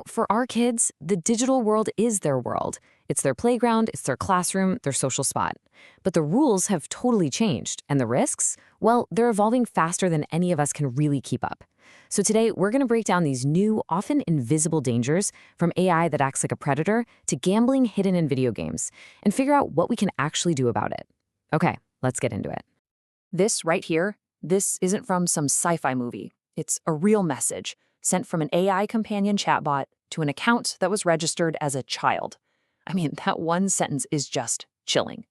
For our kids, the digital world is their world. It's their playground, it's their classroom, their social spot. But the rules have totally changed, and the risks? Well, they're evolving faster than any of us can really keep up. So today, we're going to break down these new, often invisible dangers, from AI that acts like a predator to gambling hidden in video games, and figure out what we can actually do about it. Okay, let's get into it. This right here, this isn't from some sci-fi movie. It's a real message sent from an AI companion chatbot to an account that was registered as a child. I mean, that one sentence is just chilling.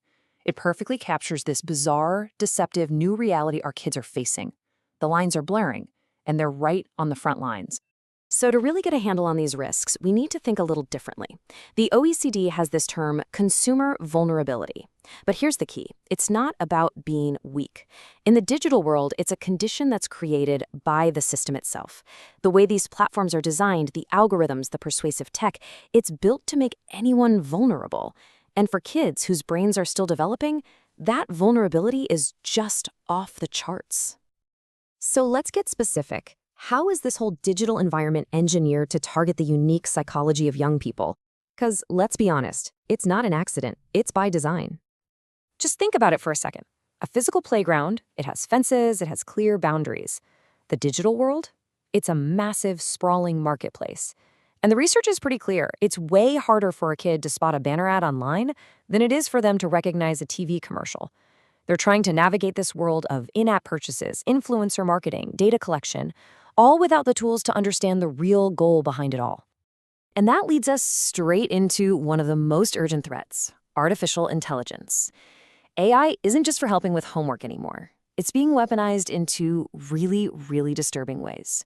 It perfectly captures this bizarre, deceptive new reality our kids are facing. The lines are blurring, and they're right on the front lines. So to really get a handle on these risks, we need to think a little differently. The OECD has this term, consumer vulnerability. But here's the key. It's not about being weak. In the digital world, it's a condition that's created by the system itself. The way these platforms are designed, the algorithms, the persuasive tech, it's built to make anyone vulnerable. And for kids whose brains are still developing, that vulnerability is just off the charts. So let's get specific. How is this whole digital environment engineered to target the unique psychology of young people? Because let's be honest, it's not an accident, it's by design. Just think about it for a second. A physical playground, it has fences, it has clear boundaries. The digital world? It's a massive, sprawling marketplace. And the research is pretty clear. It's way harder for a kid to spot a banner ad online than it is for them to recognize a TV commercial. They're trying to navigate this world of in-app purchases, influencer marketing, data collection, all without the tools to understand the real goal behind it all. And that leads us straight into one of the most urgent threats, artificial intelligence. AI isn't just for helping with homework anymore. It's being weaponized in two really, really disturbing ways.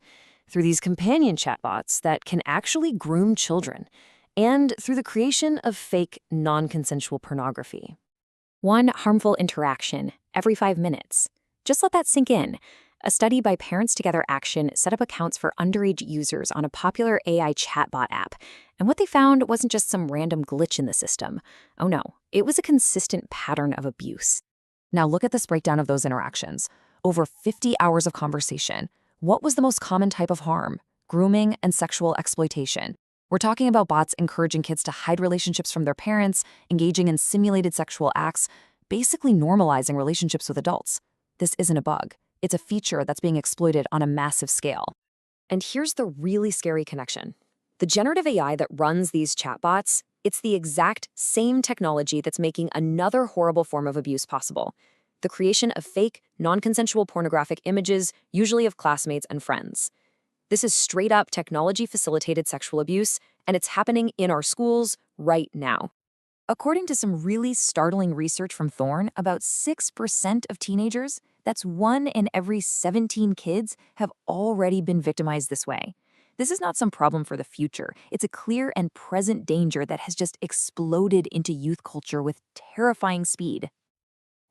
Through these companion chatbots that can actually groom children, and through the creation of fake, non-consensual pornography. One harmful interaction every 5 minutes. Just let that sink in. A study by Parents Together Action set up accounts for underage users on a popular AI chatbot app. And what they found wasn't just some random glitch in the system. Oh no, it was a consistent pattern of abuse. Now look at this breakdown of those interactions. Over 50 hours of conversation. What was the most common type of harm? Grooming and sexual exploitation. We're talking about bots encouraging kids to hide relationships from their parents, engaging in simulated sexual acts, basically normalizing relationships with adults. This isn't a bug. It's a feature that's being exploited on a massive scale. And here's the really scary connection. The generative AI that runs these chatbots, it's the exact same technology that's making another horrible form of abuse possible. The creation of fake, non-consensual pornographic images, usually of classmates and friends. This is straight-up technology-facilitated sexual abuse, and it's happening in our schools right now. According to some really startling research from Thorne, about 6% of teenagers, that's 1 in every 17 kids, have already been victimized this way. This is not some problem for the future. It's a clear and present danger that has just exploded into youth culture with terrifying speed.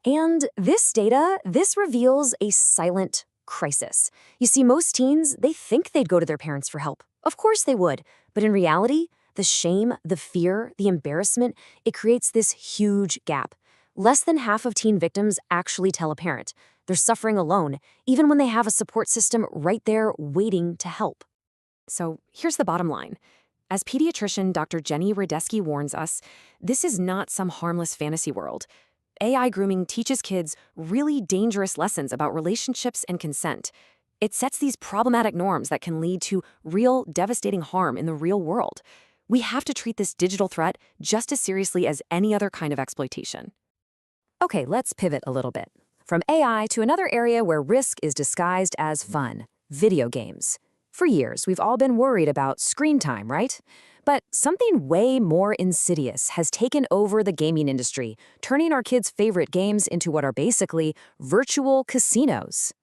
And this data, this reveals a silent crisis. You see, most teens, they think they'd go to their parents for help. Of course they would. But in reality, the shame, the fear, the embarrassment, it creates this huge gap. Less than half of teen victims actually tell a parent. They're suffering alone, even when they have a support system right there waiting to help. So here's the bottom line. As pediatrician Dr. Jenny Radeski warns us, this is not some harmless fantasy world. AI grooming teaches kids really dangerous lessons about relationships and consent. It sets these problematic norms that can lead to real devastating harm in the real world. We have to treat this digital threat just as seriously as any other kind of exploitation. Okay, let's pivot a little bit. From AI to another area where risk is disguised as fun, video games. For years, we've all been worried about screen time, right? But something way more insidious has taken over the gaming industry, turning our kids' favorite games into what are basically virtual casinos.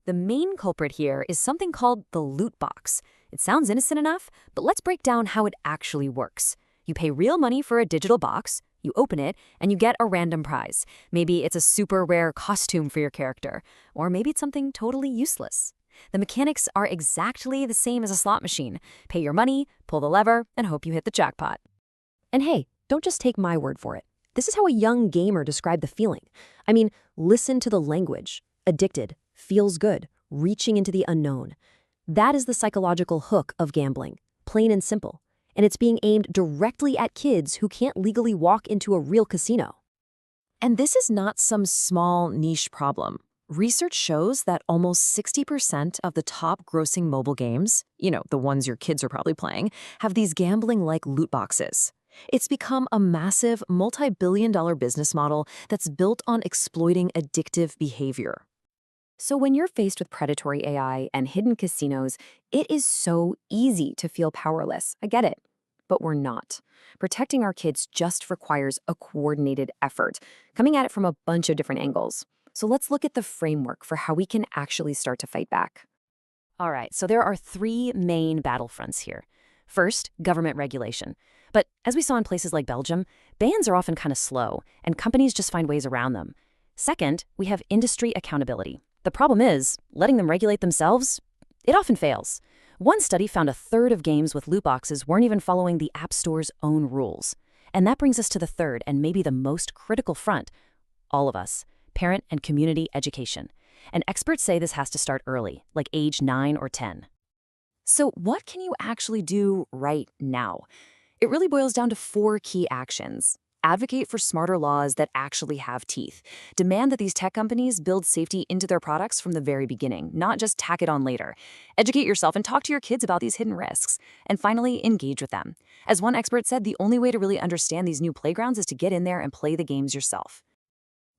The main culprit here is something called the loot box. It sounds innocent enough, but let's break down how it actually works. You pay real money for a digital box, you open it, and you get a random prize. Maybe it's a super rare costume for your character, or maybe it's something totally useless. The mechanics are exactly the same as a slot machine. Pay your money, pull the lever, and hope you hit the jackpot. And hey, don't just take my word for it. This is how a young gamer described the feeling. I mean, listen to the language. Addicted, feels good, reaching into the unknown. That is the psychological hook of gambling. plain and simple. And it's being aimed directly at kids who can't legally walk into a real casino. And this is not some small niche problem. Research shows that almost 60% of the top grossing mobile games, the ones your kids are probably playing, have these gambling-like loot boxes. It's become a massive, multi-billion-dollar business model that's built on exploiting addictive behavior. So when you're faced with predatory AI and hidden casinos, it is so easy to feel powerless. I get it. But we're not. Protecting our kids just requires a coordinated effort, coming at it from a bunch of different angles. So let's look at the framework for how we can actually start to fight back. All right, so there are three main battlefronts here. First, government regulation. But as we saw in places like Belgium, bans are often kind of slow, and companies just find ways around them. Second, we have industry accountability. The problem is, letting them regulate themselves, it often fails. One study found a third of games with loot boxes weren't even following the App Store's own rules. And that brings us to the third and maybe the most critical front. All of us, parent and community education. And experts say this has to start early, like age 9 or 10. So what can you actually do right now? It really boils down to 4 key actions. Advocate for smarter laws that actually have teeth. Demand that these tech companies build safety into their products from the very beginning, not just tack it on later. Educate yourself and talk to your kids about these hidden risks. And finally, engage with them. As one expert said, the only way to really understand these new playgrounds is to get in there and play the games yourself.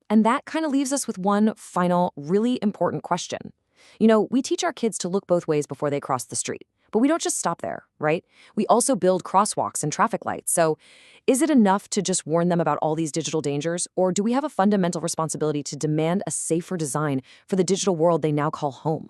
And that kind of leaves us with one final, really important question. We teach our kids to look both ways before they cross the street. But we don't just stop there, right? We also build crosswalks and traffic lights. So is it enough to just warn them about all these digital dangers? Or do we have a fundamental responsibility to demand a safer design for the digital world they now call home?